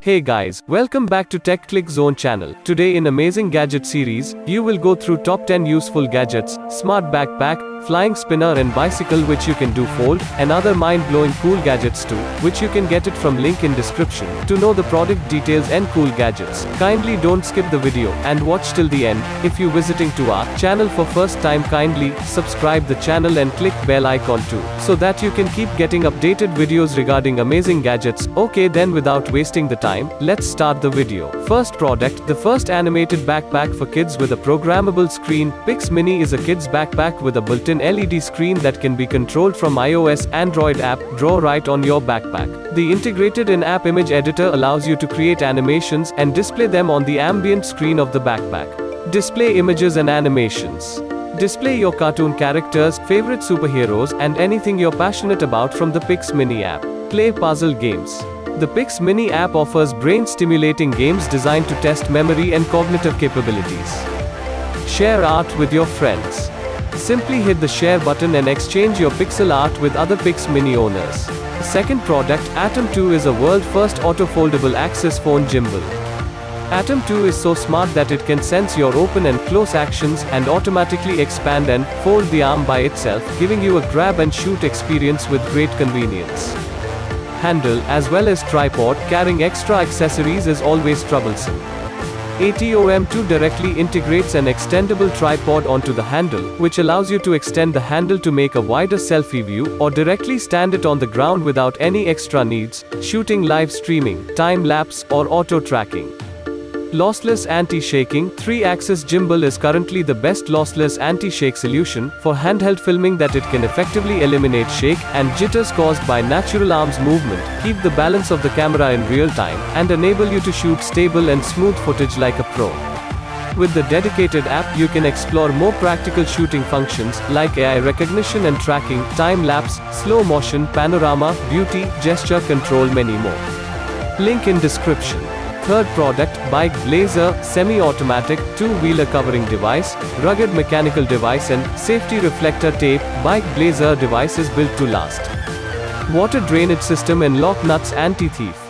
Hey guys, welcome back to Tech Click Zone channel. Today in Amazing Gadget series, you will go through top 10 useful gadgets, smart backpack, flying spinner and bicycle which you can do fold, and other mind-blowing cool gadgets too, which you can get it from link in description. To know the product details and cool gadgets, kindly don't skip the video and watch till the end. If you visiting to our channel for first time, kindly subscribe the channel and click bell icon too, so that you can keep getting updated videos regarding amazing gadgets. Okay, then without wasting the time, let's start the video. First product, the first animated backpack for kids with a programmable screen. Pix Mini is a kids backpack with a built-in LED screen that can be controlled from iOS, Android app. Draw right on your backpack. The integrated in-app image editor allows you to create animations and display them on the ambient screen of the backpack. Display images and animations. Display your cartoon characters, favorite superheroes, and anything you're passionate about from the Pix Mini app. Play puzzle games. The Pix Mini app offers brain-stimulating games designed to test memory and cognitive capabilities. Share art with your friends. Simply hit the share button and exchange your pixel art with other Pix Mini owners. Second product, Atom 2 is a world-first auto-foldable access phone gimbal. Atom 2 is so smart that it can sense your open and close actions, and automatically expand and fold the arm by itself, giving you a grab-and-shoot experience with great convenience. Handle, as well as tripod, carrying extra accessories is always troublesome. Atom 2 directly integrates an extendable tripod onto the handle, which allows you to extend the handle to make a wider selfie view, or directly stand it on the ground without any extra needs, shooting live streaming, time-lapse, or auto-tracking. Lossless anti-shaking. 3-axis gimbal is currently the best lossless anti-shake solution for handheld filming that it can effectively eliminate shake and jitters caused by natural arms movement, keep the balance of the camera in real time, and enable you to shoot stable and smooth footage like a pro. With the dedicated app, you can explore more practical shooting functions like AI recognition and tracking, time-lapse, slow motion, panorama, beauty, gesture control, many more. Link in description. Third product, Bike Blazer, semi-automatic, two-wheeler covering device, rugged mechanical device and safety reflector tape. Bike Blazer device is built to last. Water drainage system and lock nuts anti-thief.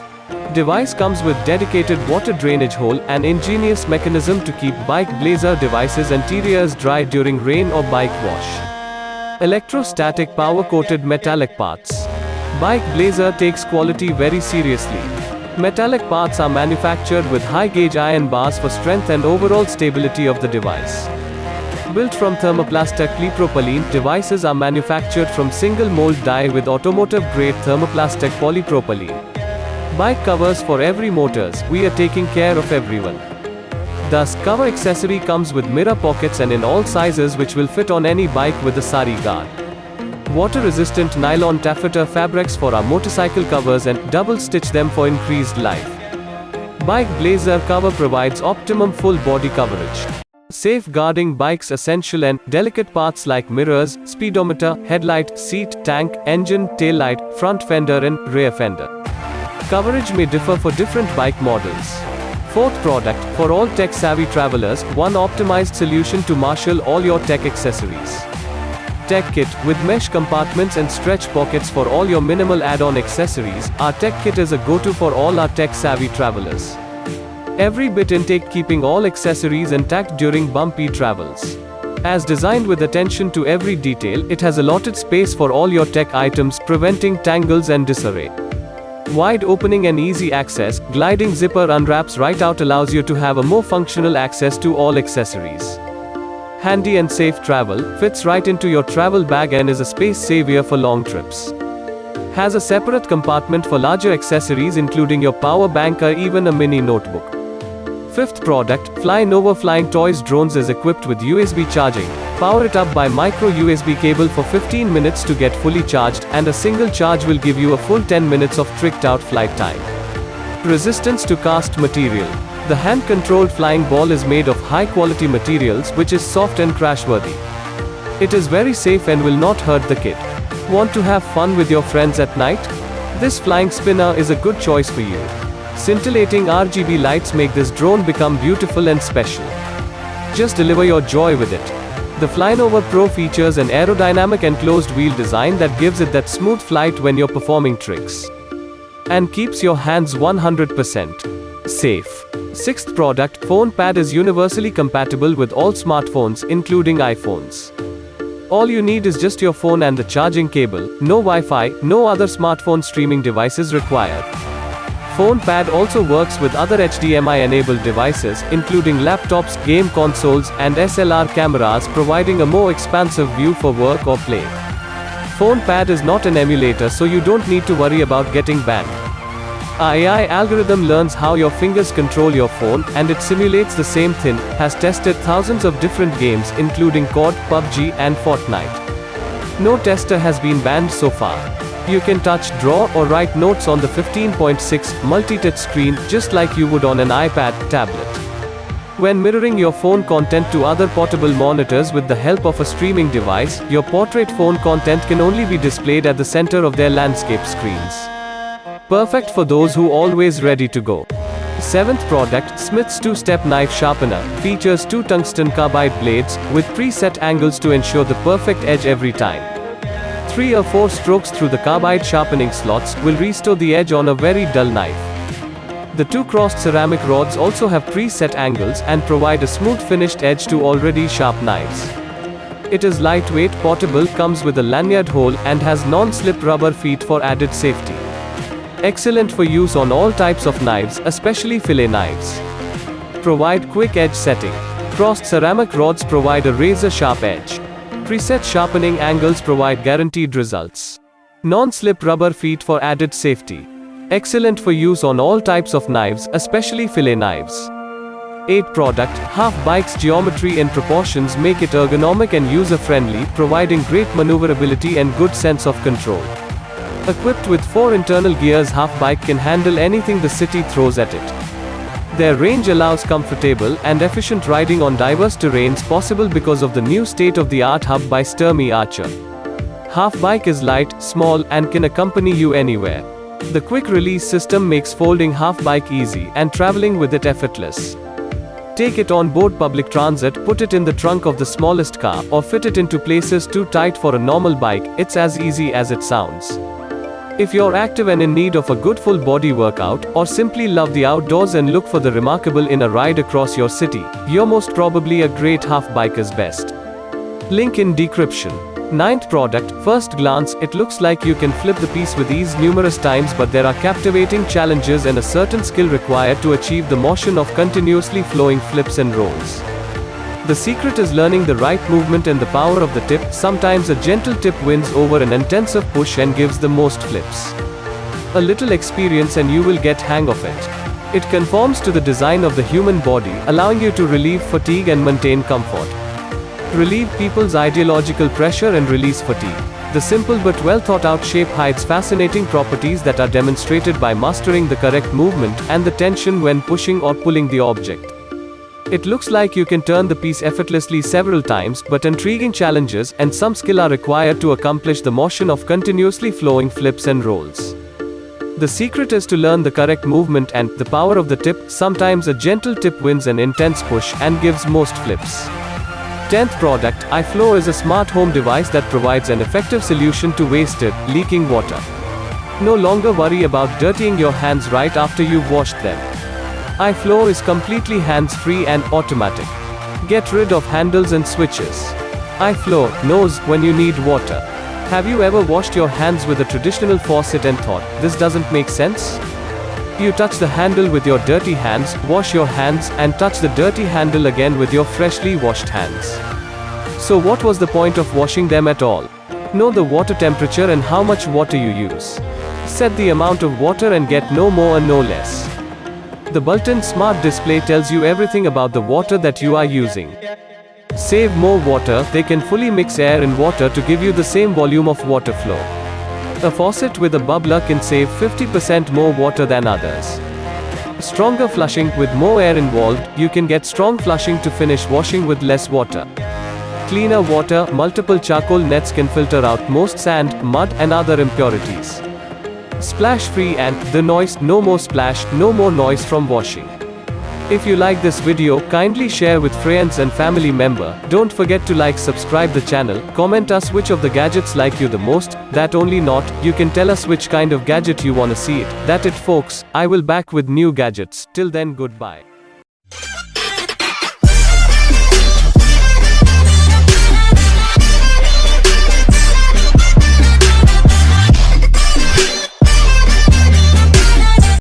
Device comes with dedicated water drainage hole, an ingenious mechanism to keep Bike Blazer devices interiors dry during rain or bike wash. Electrostatic power-coated metallic parts. Bike Blazer takes quality very seriously. Metallic parts are manufactured with high-gauge iron bars for strength and overall stability of the device. Built from thermoplastic polypropylene, devices are manufactured from single-mold die with automotive-grade thermoplastic polypropylene. Bike covers for every motors. We are taking care of everyone. Thus, cover accessory comes with mirror pockets and in all sizes, which will fit on any bike with a sari guard. Water-resistant nylon taffeta fabrics for our motorcycle covers and double-stitch them for increased life. Bike Blazer cover provides optimum full body coverage. Safeguarding bike's essential and delicate parts like mirrors, speedometer, headlight, seat, tank, engine, taillight, front fender and rear fender. Coverage may differ for different bike models. Fourth product, for all tech-savvy travelers, one optimized solution to marshal all your tech accessories. Tech Kit, with mesh compartments and stretch pockets for all your minimal add-on accessories. Our Tech Kit is a go-to for all our tech-savvy travelers. Every bit intake, keeping all accessories intact during bumpy travels. As designed with attention to every detail, it has allotted space for all your tech items, preventing tangles and disarray. Wide opening and easy access, gliding zipper unwraps right out, allows you to have a more functional access to all accessories. Handy and safe travel, fits right into your travel bag and is a space savior for long trips. Has a separate compartment for larger accessories including your power bank or even a mini notebook. Fifth product, Fly Nova Flying Toys Drones is equipped with USB charging. Power it up by micro USB cable for 15 minutes to get fully charged, and a single charge will give you a full 10 minutes of tricked out flight time. Resistance to cast material. The hand-controlled flying ball is made of high-quality materials which is soft and crash-worthy. It is very safe and will not hurt the kid. Want to have fun with your friends at night? This flying spinner is a good choice for you. Scintillating RGB lights make this drone become beautiful and special. Just deliver your joy with it. The Flynova Pro features an aerodynamic enclosed wheel design that gives it that smooth flight when you're performing tricks. and keeps your hands 100% safe. Sixth product, Phone Pad is universally compatible with all smartphones, including iPhones. All you need is just your phone and the charging cable, no Wi-Fi, no other smartphone streaming devices required. Phone Pad also works with other HDMI-enabled devices, including laptops, game consoles, and SLR cameras, providing a more expansive view for work or play. Phone Pad is not an emulator, so you don't need to worry about getting banned. Our AI algorithm learns how your fingers control your phone, and it simulates the same thing, has tested thousands of different games, including COD, PUBG, and Fortnite. No tester has been banned so far. You can touch, draw, or write notes on the 15.6 multi-touch screen, just like you would on an iPad, tablet. When mirroring your phone content to other portable monitors with the help of a streaming device, your portrait phone content can only be displayed at the center of their landscape screens. Perfect for those who always ready to go. Seventh product, Smith's two-step knife sharpener, features two tungsten carbide blades, with preset angles to ensure the perfect edge every time. 3 or 4 strokes through the carbide sharpening slots will restore the edge on a very dull knife. The two crossed ceramic rods also have preset angles and provide a smooth finished edge to already sharp knives. It is lightweight, portable, comes with a lanyard hole, and has non-slip rubber feet for added safety. Excellent for use on all types of knives, especially fillet knives. Provide quick edge setting. Crossed ceramic rods provide a razor-sharp edge. Preset sharpening angles provide guaranteed results. Non-slip rubber feet for added safety. Excellent for use on all types of knives, especially fillet knives. 8th product, Half Bike's geometry and proportions make it ergonomic and user-friendly, providing great maneuverability and good sense of control. Equipped with 4 internal gears, Half Bike can handle anything the city throws at it. Their range allows comfortable and efficient riding on diverse terrains, possible because of the new state-of-the-art hub by Sturmey Archer. Half Bike is light, small, and can accompany you anywhere. The quick release system makes folding Half Bike easy, and traveling with it effortless. Take it on board public transit, put it in the trunk of the smallest car, or fit it into places too tight for a normal bike. It's as easy as it sounds. If you're active and in need of a good full body workout, or simply love the outdoors and look for the remarkable in a ride across your city, you're most probably a great Half Biker's best. Link in decryption. 9th product, first glance, it looks like you can flip the piece with ease numerous times, but there are captivating challenges and a certain skill required to achieve the motion of continuously flowing flips and rolls. The secret is learning the right movement and the power of the tip. Sometimes a gentle tip wins over an intensive push and gives the most flips. A little experience and you will get hang of it. It conforms to the design of the human body, allowing you to relieve fatigue and maintain comfort. Relieve people's ideological pressure and release fatigue. The simple but well thought out shape hides fascinating properties that are demonstrated by mastering the correct movement and the tension when pushing or pulling the object. It looks like you can turn the piece effortlessly several times, but intriguing challenges and some skill are required to accomplish the motion of continuously flowing flips and rolls. The secret is to learn the correct movement and the power of the tip. Sometimes a gentle tip wins an intense push and gives most flips. 10th product, iFlow is a smart home device that provides an effective solution to wasted, leaking water. No longer worry about dirtying your hands right after you've washed them. iFlow is completely hands-free and automatic. Get rid of handles and switches. iFlow knows when you need water. Have you ever washed your hands with a traditional faucet and thought, this doesn't make sense? You touch the handle with your dirty hands, wash your hands, and touch the dirty handle again with your freshly washed hands. So what was the point of washing them at all? Know the water temperature and how much water you use. Set the amount of water and get no more and no less. The built-in smart display tells you everything about the water that you are using. Save more water, they can fully mix air and water to give you the same volume of water flow. A faucet with a bubbler can save 50% more water than others. Stronger flushing, with more air involved, you can get strong flushing to finish washing with less water. Cleaner water, multiple charcoal nets can filter out most sand, mud, and other impurities. Splash free and the noise, no more splash, no more noise from washing. If you like this video, kindly share with friends and family member. Don't forget to like, subscribe the channel, comment us which of the gadgets like you the most. That only not, you can tell us which kind of gadget you wanna see it. That it folks, I will back with new gadgets. Till then, goodbye.